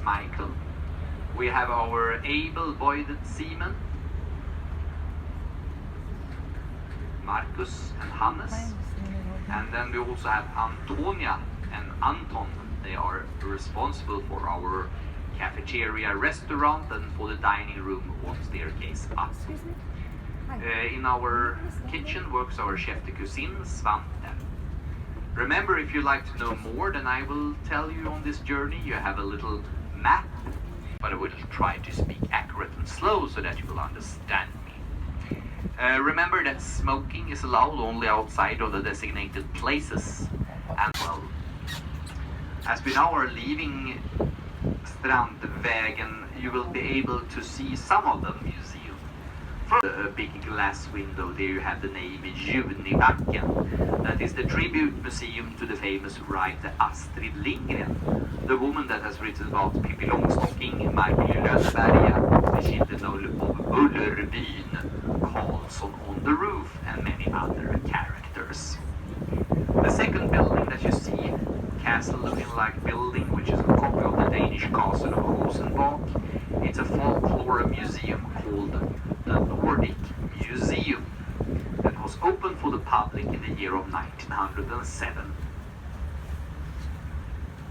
Michael. We have our able-bodied seamen, Marcus and Hannes. And then we also have Antonia and Anton. They are responsible for our cafeteria restaurant and for the dining room one staircase up. In our kitchen works our chef de cuisine, Svante. Remember, if you'd like to know more than I will tell you on this journey, you have a little map, but I will try to speak accurate and slow so that you will understand me. Remember that smoking is allowed only outside of the designated places. And well, as we now are leaving Strandvägen, you will be able to see some of the museum. From a big glass window, there you have the name Junibacken. That is the tribute museum to the famous writer Astrid Lindgren, the woman that has written about Pippi Långstocking, Michael Lönneberga, the Schindler of Bullerbyn, Karlsson on the Roof, and many other characters. The second building that you see, castle-looking like building, which is a copy of the Danish castle of Rosenborg. It's a folklore museum called the Nordic Museum that was opened for the public in the year of 1907.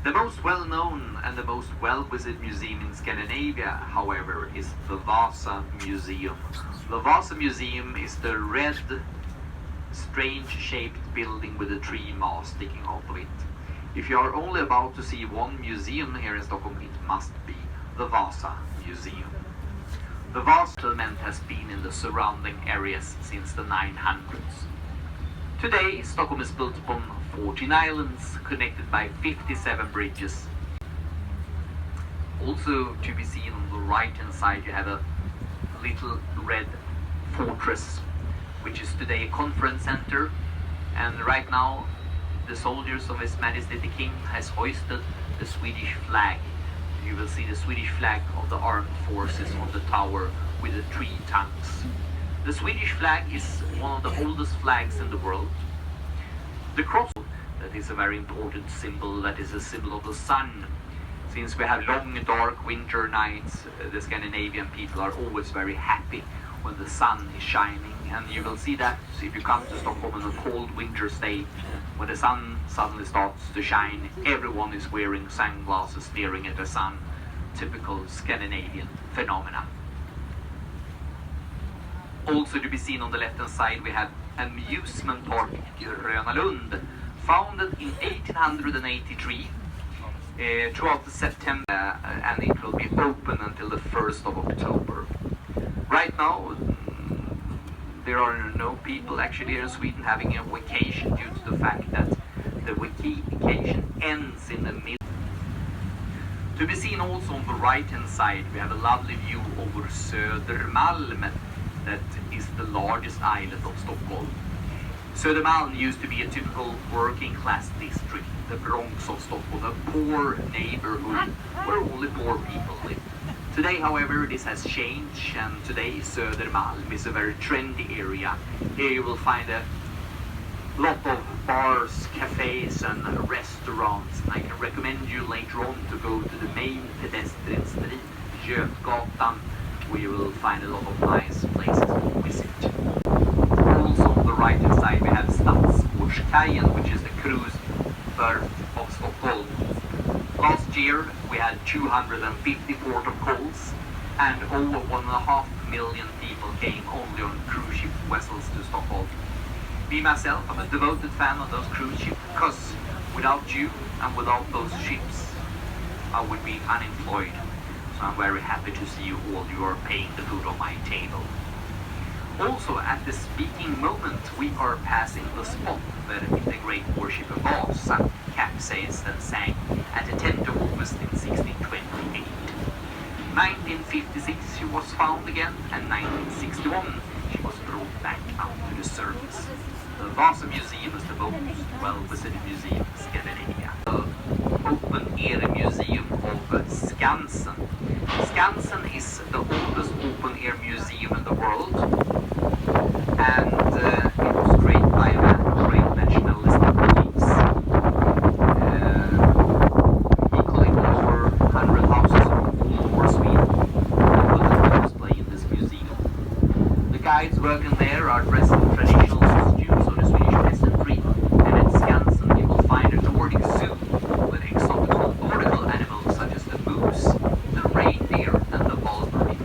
The most well-known and the most well-visited museum in Scandinavia, however, is the Vasa Museum. The Vasa Museum is the red, strange-shaped building with a tree mast sticking out of it. If you are only about to see one museum here in Stockholm, it must be the Vasa Museum. The Vasa settlement has been in the surrounding areas since the 900s. Today, Stockholm is built upon 14 islands, connected by 57 bridges. Also to be seen on the right-hand side, you have a little red fortress, which is today a conference center. And right now, the soldiers of His Majesty the King has hoisted the Swedish flag. You will see the Swedish flag of the armed forces on the tower with the 3 tanks. The Swedish flag is one of the oldest flags in the world. The cross, that is a very important symbol, that is a symbol of the sun. Since we have long, dark winter nights, the Scandinavian people are always very happy when the sun is shining. And you will see that if you come to Stockholm on a cold winter's day, when the sun suddenly starts to shine, everyone is wearing sunglasses staring at the sun. Typical Scandinavian phenomena. Also to be seen on the left-hand side, we have amusement park Gröna Lund, founded in 1883 throughout September, and it will be open until the 1st of October. Right now, there are no people actually here in Sweden having a vacation due to the fact that the vacation ends in the middle. To be seen also on the right-hand side, we have a lovely view over Södermalm, that is the largest island of Stockholm. Södermalm used to be a typical working-class district, the Bronx of Stockholm, a poor neighborhood where only poor people live. Today, however, this has changed, and today Södermalm is a very trendy area. Here you will find a lot of bars, cafes and restaurants, and I can recommend you later on to go to the main pedestrian street, Götgatan, where you will find a lot of nice places to visit. Also on the right hand side we have Stadsgårdskajen, which is the cruise berth of Stockholm. Last year we had 250 port of calls, and over 1.5 million people came only on cruise ship vessels to Stockholm. Me myself, I'm a devoted fan of those cruise ships, because without you and without those ships I would be unemployed. So I'm very happy to see you all. You are paying the food on my table. Also, at the speaking moment, we are passing the spot where the great warship Vasa capsized and sank at the 10th of August in 1628. 1956 she was found again, and 1961 she was brought back up to the surface. The Vasa Museum is the most well-visited museum in Scandinavia. The open-air museum of Skansen. Skansen is the oldest open-air museum in the world, and it was created by a great nationalistic beliefs. Equally over 100 houses guides working there are dressed in traditional costumes of the Swedish peasantry, and at Skansen you will find a Nordic zoo with exotic nautical animals such as the moose, the reindeer, and the mulberry.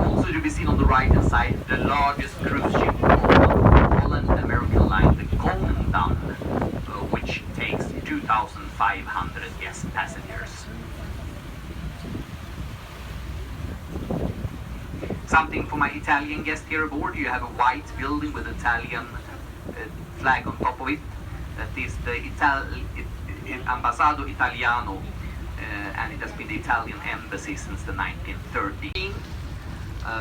Also to be seen on the right hand side, the largest cruise ship on Holland American line, the Golden, which takes 2,500 guest passengers. Something for my Italian guest here aboard. You have a white building with Italian flag on top of it. That is the Ambasciato Italiano, and it has been the Italian embassy since the 1913.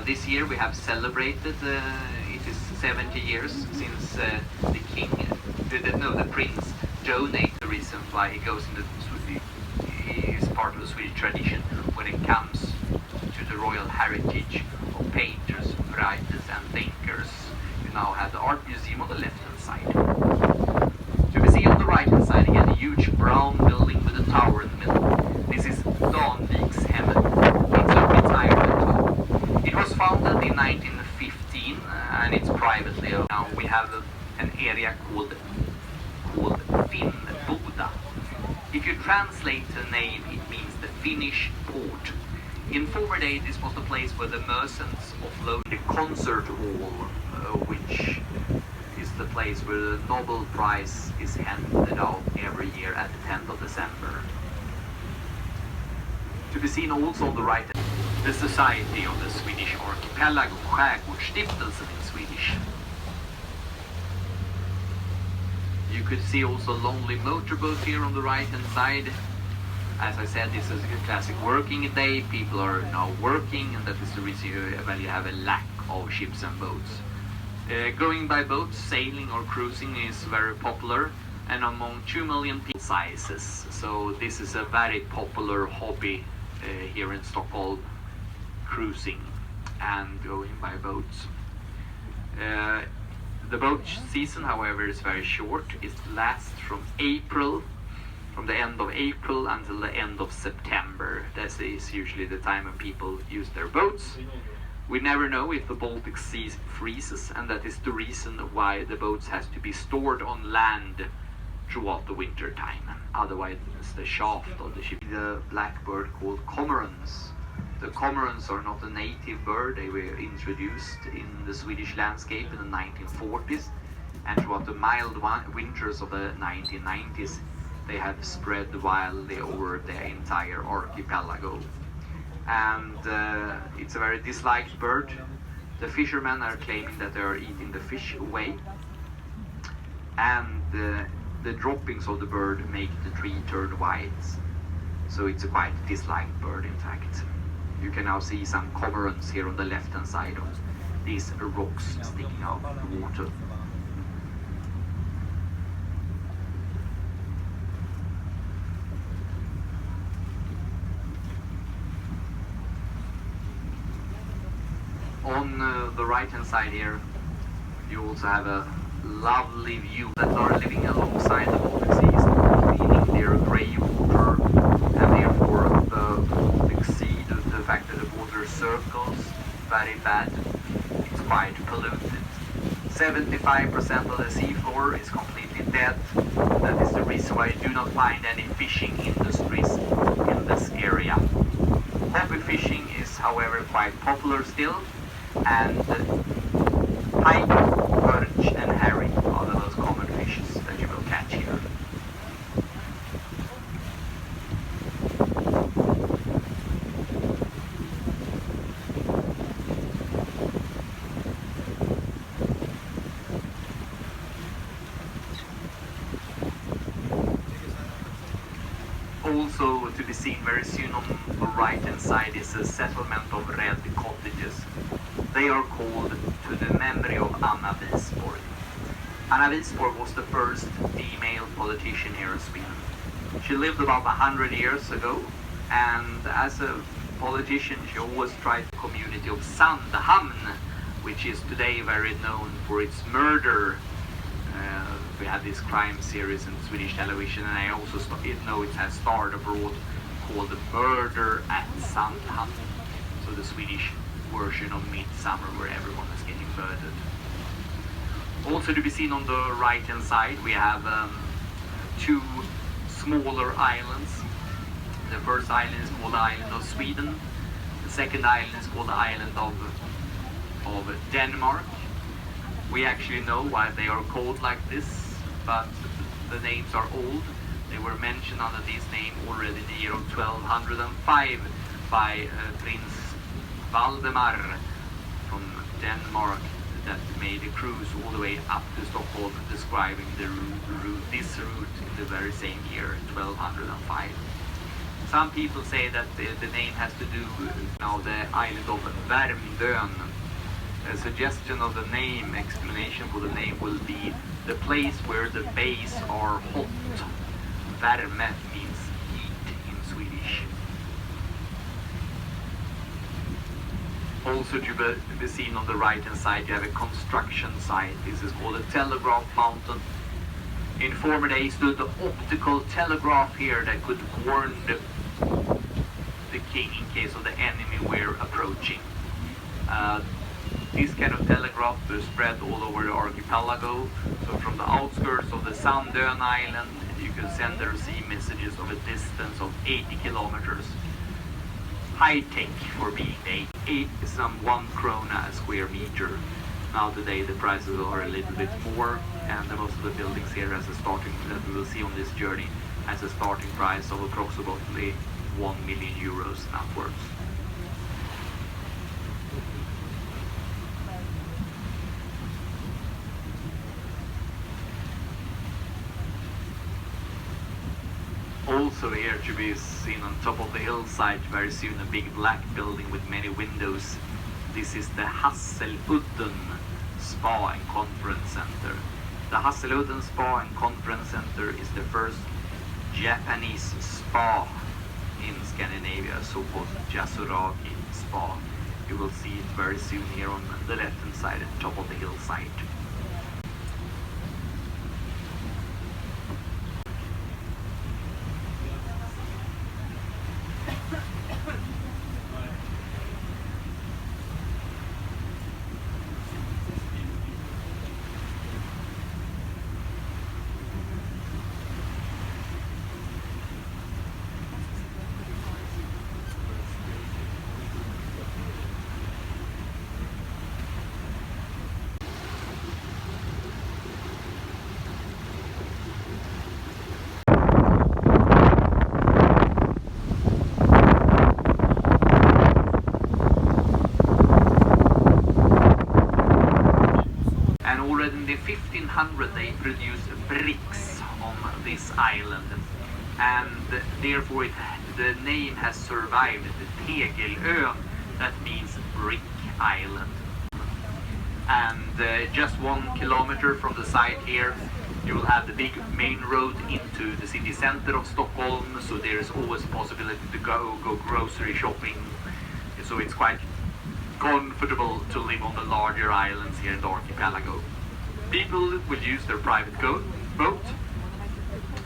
This year we have celebrated, it is 70 years since the king, the prince donated. The reason why he goes into is part of the Swedish tradition when it comes to the royal heritage of painters, writers and thinkers. You now have the art museum on the left hand side. So we see on the right hand side again a huge brown building with a tower in the middle. This is Vakshольm. It's a retirement. It was founded in 1915 and it's privately owned. Now we have an area called Finnboda. If you translate the name, it means the Finnish port. In former days, this was the place where the merchants offloaded the concert hall, which is the place where the Nobel Prize is handed out every year at the 10th of December. To be seen also on the right, the Society of the Swedish Archipelаг, Skärgårdsstiftelsen in Swedish. You could see also lonely motorboat here on the right hand side. As I said, this is a classic working day. People are now working, and that is the reason you have a lack of ships and boats. Going by boat, sailing or cruising is very popular, and among 2 million people sizes. So this is a very popular hobby here in Stockholm, cruising and going by boats. The boat season, however, is very short. It lasts from the end of April until the end of September. That is usually the time when people use their boats. We never know if the Baltic Sea freezes, and that is the reason why the boats has to be stored on land throughout the winter time. Otherwise, it's the shaft of the ship. The blackbird called cormorants. The cormorants are not a native bird. They were introduced in the Swedish landscape in the 1940s, and throughout the mild winters of the 1990s, they have spread wildly over the entire archipelago. And it's a very disliked bird. The fishermen are claiming that they are eating the fish away, and the droppings of the bird make the tree turn white. So it's a quite disliked bird, in fact. You can now see some cormorants here on the left hand side of these rocks sticking out of the water. On the right hand side here, you also have a lovely view that are living alongside the Baltic Sea, meaning their grey water, and therefore exceed the fact that the water circles very bad. It's quite polluted. 75% of the seafloor is completely dead. That is the reason why you do not find any fishing industries in this area. Hobby fishing is, however, quite popular still, and pike, perch and herring are the most common fishes that you will catch here. Also to be seen very soon on the right hand side is a settlement of red cottages. They are called to the memory of Anna Wisborg. Anna Wisborg was the first female politician here in Sweden. She lived about 100 years ago, and as a politician she always tried the community of Sandhamn, which is today very known for its murder. We have this crime series in Swedish television, and I also know it has starred abroad, called The Murder at Sandhamn. So the Swedish version of Midsummer where everyone is getting murdered. Also to be seen on the right hand side we have two smaller islands. The first island is called the island of Sweden. The second island is called the island of Denmark. We actually know why they are called like this, but the names are old. They were mentioned under this name already in the year of 1205 by Prince Valdemar from Denmark that made a cruise all the way up to Stockholm describing this route in the very same year, 1205. Some people say that the name has to do with now the island of Värmdön. A suggestion of the name, explanation for the name will be the place where the bays are hot. Värme means heat in Swedish. Also to be seen on the right hand side you have a construction site. This is called a telegraph mountain. In former days stood the optical telegraph here that could warn the king in case of the enemy were approaching. This kind of telegraph was spread all over the archipelago. So from the outskirts of the Sandön island you can send and receive messages of a distance of 80 kilometers. High tech for being some 1 krona a square meter. Now today the prices are a little bit more, and most of the buildings here as a starting that we will see on this journey has a starting price of approximately 1 million euros and upwards. Also here to be seen on top of the hillside very soon a big black building with many windows. This is the Hasseludden Spa and Conference Center. The Hasseludden Spa and Conference Center is the first Japanese spa in Scandinavia, so-called Yasuragi Spa. You will see it very soon here on the left hand side at the top of the hillside. In the 1500 they produced bricks on this island, and therefore the name has survived, the Tegelön, that means brick island. And just 1 kilometer from the site here you will have the big main road into the city center of Stockholm, so there is always a possibility to go grocery shopping, so it's quite comfortable to live on the larger islands here in the archipelago. People will use their private boat,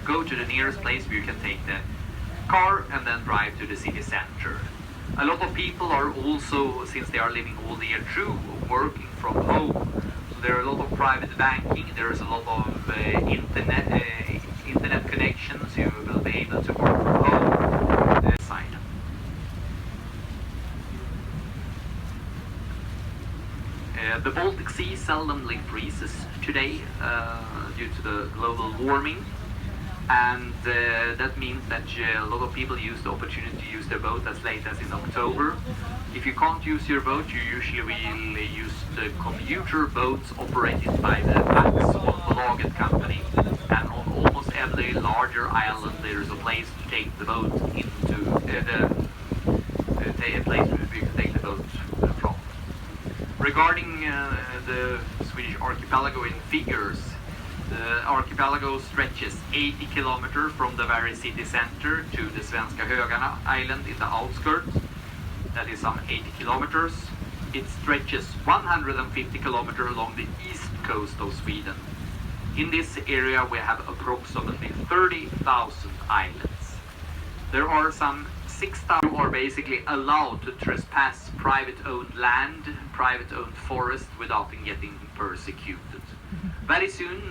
go to the nearest place where you can take the car and then drive to the city center. A lot of people are also, since they are living all the year through, working from home. So there are a lot of private banking, there is a lot of internet connections, you will be able to work from home. Side. The Baltic Sea seldomly freezes today due to the global warming, and that means that a lot of people use the opportunity to use their boat as late as in October. If you can't use your boat, you usually will use the commuter boats operated by the Vaksхольm company, and on almost every larger island there is a place to take the boat into a place where you can take the boat from. Regarding the Swedish archipelago in figures, the archipelago stretches 80 kilometers from the very city center to the Svenska Högarna island in the outskirts. That is some 80 kilometers. It stretches 150 kilometers along the east coast of Sweden. In this area we have approximately 30,000 islands. There are some 6,000 are basically allowed to trespass private-owned land, private-owned forest without getting persecuted. Very soon,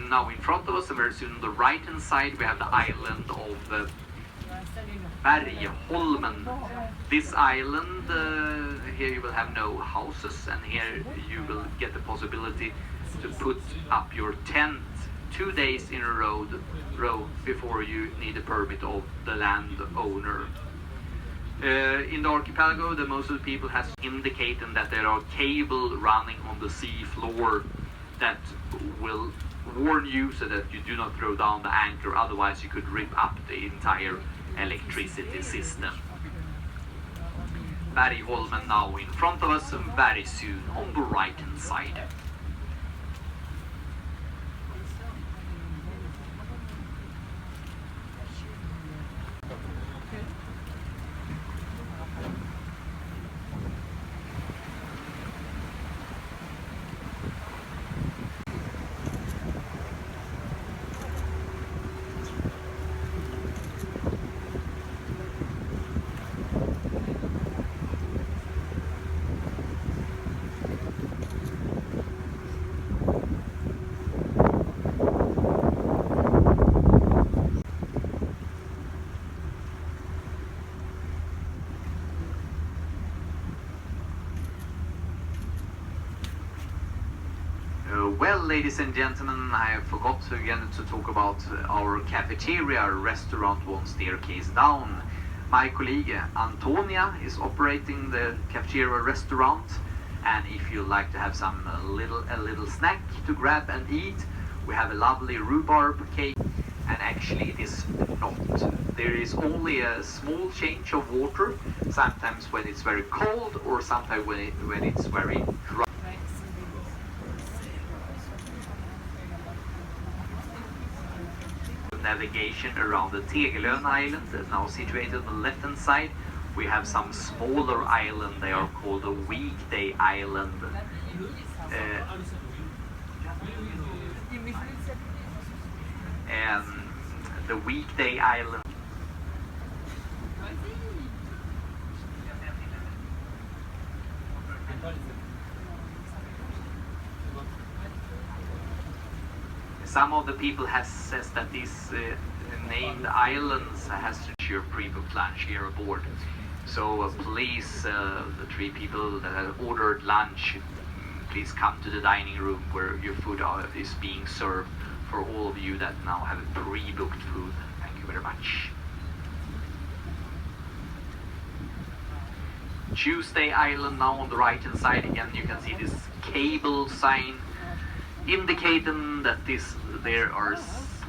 now in front of us, and very soon on the right-hand side, we have the island of Bergholmen. This island, here you will have no houses, and here you will get the possibility to put up your tent 2 days in a row before you need a permit of the landowner. In the archipelago, the most of the people has indicated that there are cable running on the sea floor that will warn you so that you do not throw down the anchor, otherwise you could rip up the entire electricity system. Bergholmen now in front of us, and very soon on the right hand side. Well, ladies and gentlemen, I forgot again to talk about our cafeteria restaurant one staircase down. My colleague Antonia is operating the cafeteria restaurant, and if you like to have a little snack to grab and eat, we have a lovely rhubarb cake. And actually it is not. There is only a small change of water, sometimes when it's very cold or sometimes when it's very dry. Navigation around the Tegelön Island, now situated on the left hand side. We have some smaller island, they are called the Weekday Island. And the Weekday Island. Some of the people says that these named islands has to share pre-booked lunch here aboard. So please, the 3 people that have ordered lunch, please come to the dining room where your food is being served for all of you that now have pre-booked food. Thank you very much. Tuesday Island now on the right hand side again, you can see this cable sign indicating that there are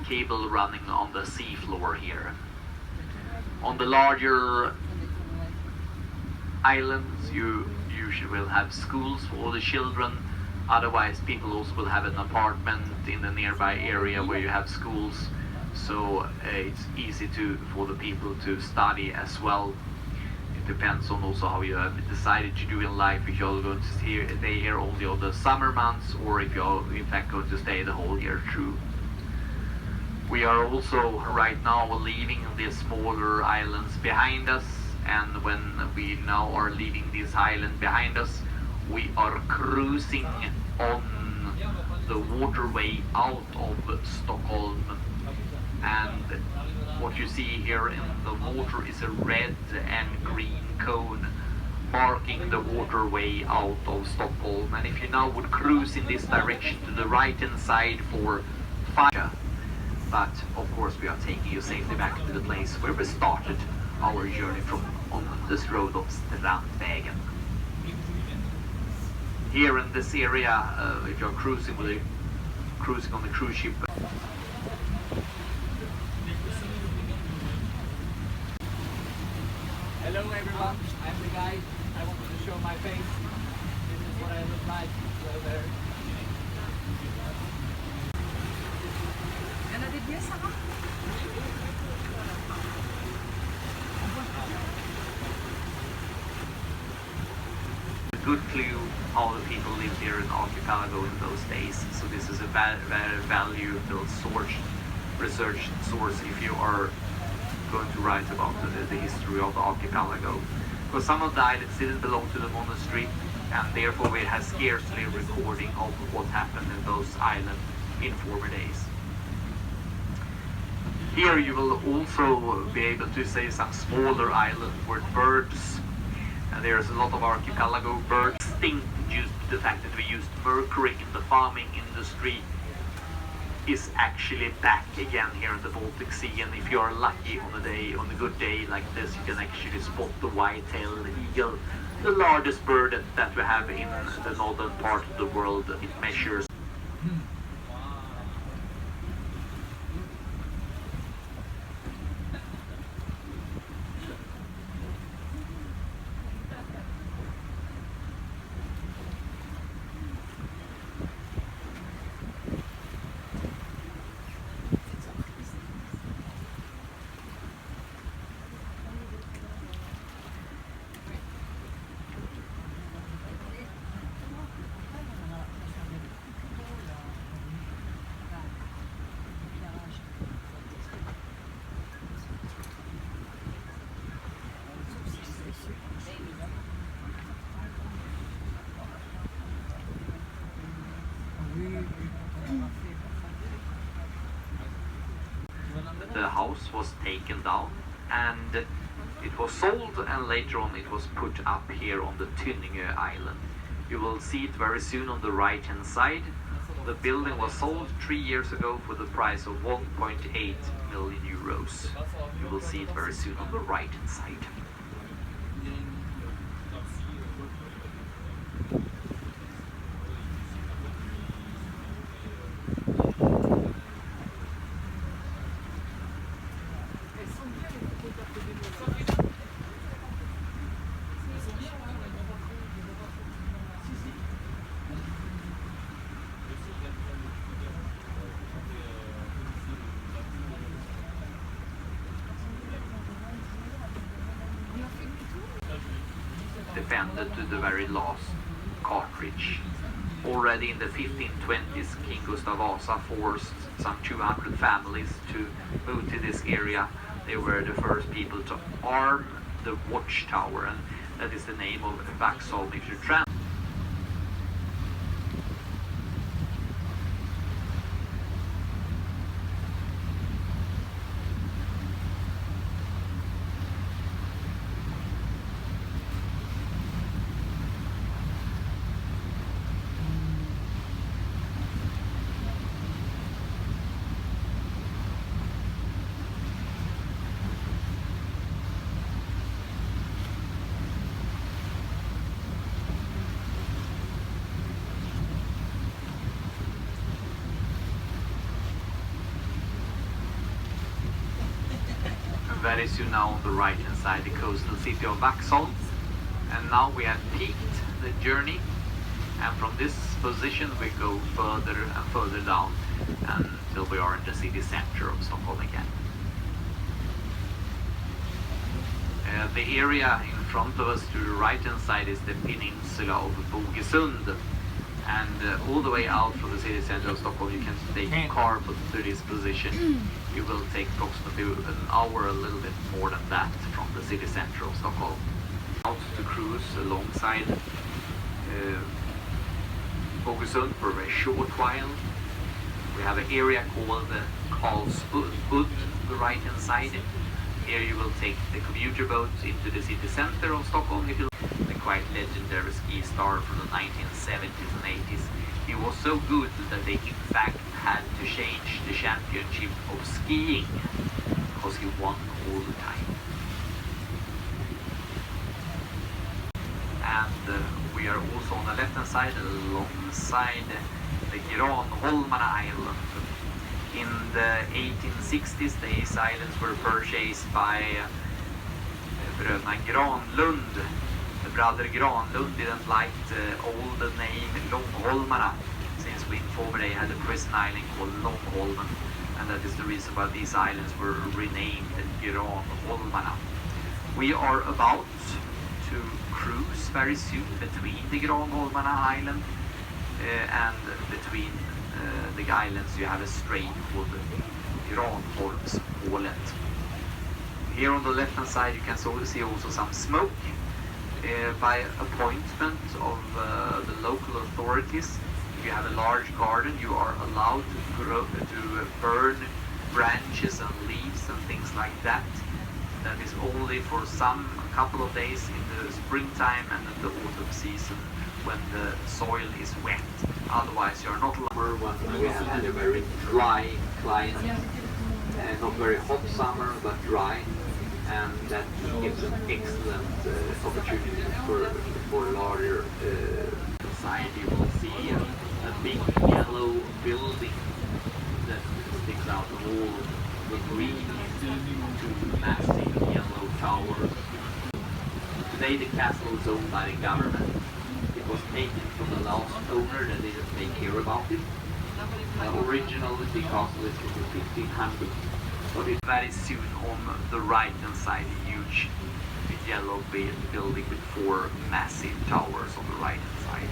cable running on the sea floor here. On the larger islands you usually will have schools for all the children, otherwise people also will have an apartment in the nearby area where you have schools, so it's easy for the people to study as well. Depends on also how you have decided to do in life, if you're going to stay here only on the summer months or if you're in fact going to stay the whole year through. We are also right now leaving the smaller islands behind us, and when we now are leaving this island behind us, we are cruising on the waterway out of Stockholm, and what you see here in the water is a red and green cone marking the waterway out of Stockholm. And if you now would cruise in this direction to the right hand side for Fire, but of course we are taking you safely back to the place where we started our journey from on this road of Strandvägen. Here in this area, if you're cruising on the cruise ship. Hello everyone, I'm the guide. I wanted to show my face. This is what I look like. So there. A good clue how the people lived here in Archipelago in those days. So this is a very valuable research source if you are going to write about the history of the archipelago. Because some of the islands didn't belong to the monastery, and therefore we had scarcely a recording of what happened in those islands in former days. Here you will also be able to see some smaller island where birds, and there's a lot of archipelago birds extinct due to the fact that we used mercury in the farming industry, is actually back again here in the Baltic Sea. And if you are lucky on a good day like this, you can actually spot the white-tailed eagle, the largest bird that we have in the northern part of the world. It measures the house was taken down and it was sold, and later on it was put up here on the Tyningö island. You will see it very soon on the right hand side. The building was sold 3 years ago for the price of 1.8 million euros. You will see it very soon on the right hand side. Defended to the very last cartridge. Already in the 1520s, King Gustav Vasa forced some 200 families to move to this area. They were the first people to arm the watchtower, and that is the name of Vaksholm if you translate. Very soon now on the right hand side the coastal city of Vaxholm, and now we have peaked the journey, and from this position we go further and further down until we are in the city center of Stockholm again. The area in front of us to the right hand side is the peninsula of Bogesund, and all the way out from the city center of Stockholm you can take a car to this position. You will take approximately an hour, a little bit more than that, from the city center of Stockholm. Out to cruise alongside Bogesund for a very short while. We have an area called Karlsbud on the right hand side. Here you will take the commuter boat into the city center of Stockholm. If you the quite legendary ski star from the 1970s and 80s. He was so good that they in fact had to change the championship of skiing because he won all the time. And we are also on the left hand side alongside the Granholmarna Island. In the 1860s these islands were purchased by bröderna Granlund. The brother Granlund didn't like the old name Långholmarna, since we in former day had a prison island called Långholmen, and that is the reason why these islands were renamed Granholmarna. We are about to cruise very soon between the Granholmarna Island and between the islands you have a strait called Granholmshålet. Here on the left hand side you can see also some smoke. By appointment of the local authorities, if you have a large garden, you are allowed to burn branches and leaves and things like that. That is only for a couple of days in the springtime and in the autumn season when the soil is wet. Otherwise you are not allowed. When we have had a very dry climate, not very hot summer but dry, and that gives an excellent opportunity for larger society. You will see a big yellow building that sticks out of all the green to massive yellow towers. Today the castle is owned by the government. It was taken from the last owner that didn't take care about it. Originally the castle is from the 1500s. But very soon on the right hand side, a huge yellow building with 4 massive towers on the right hand side.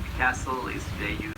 The castle is today used.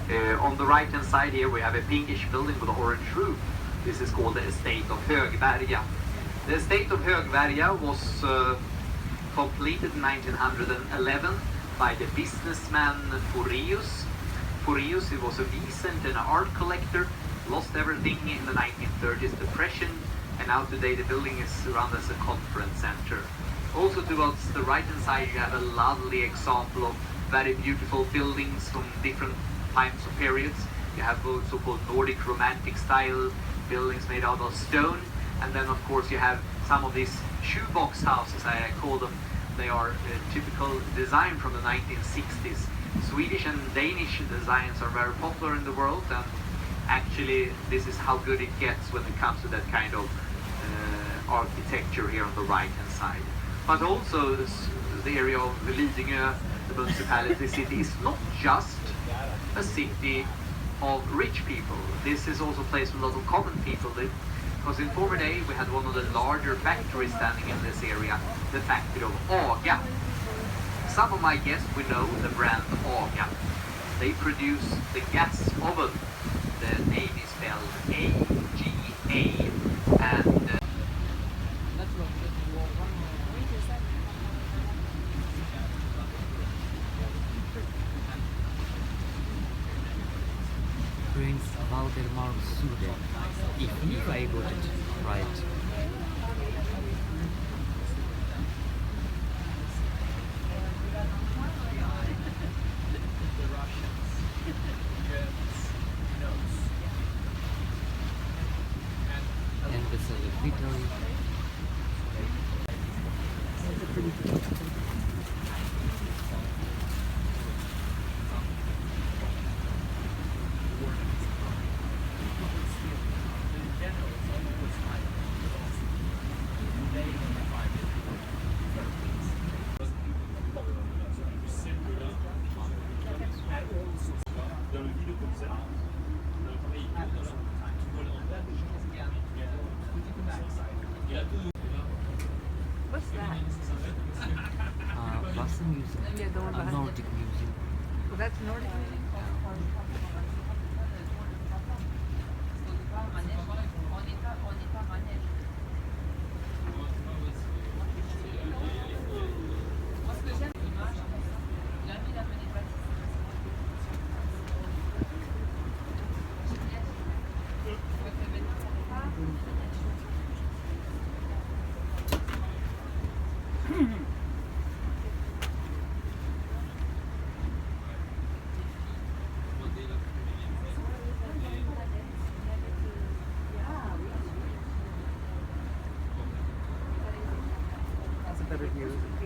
On the right hand side here we have a pinkish building with an orange roof. This is called the estate of Högberga. The estate of Högberga was completed in 1911 by the businessman Foreus. Foreus, he was a decent and an art collector, lost everything in the 1930s depression, and now today the building is run as a conference center. Also towards the right hand side you have a lovely example of very beautiful buildings from different times or periods. You have so-called Nordic romantic style buildings made out of stone, and then of course you have some of these shoebox houses, I call them. They are typical design from the 1960s. Swedish and Danish designs are very popular in the world, and actually this is how good it gets when it comes to that kind of architecture here on the right hand side. But also the area of Lidingö, the municipality city, is not just a city of rich people. This is also a place where a lot of common people live. Because in former day we had one of the larger factories standing in this area, the factory of Aga. Some of my guests will know the brand Aga. They produce the gas oven. The name is spelled A-G-A, and Prince Valdemar Sude, if I got it right. And this is a victory. What's that? What's the museum? Yeah, the one behind Nordic museum. Well, that's Nordic. That's a better view.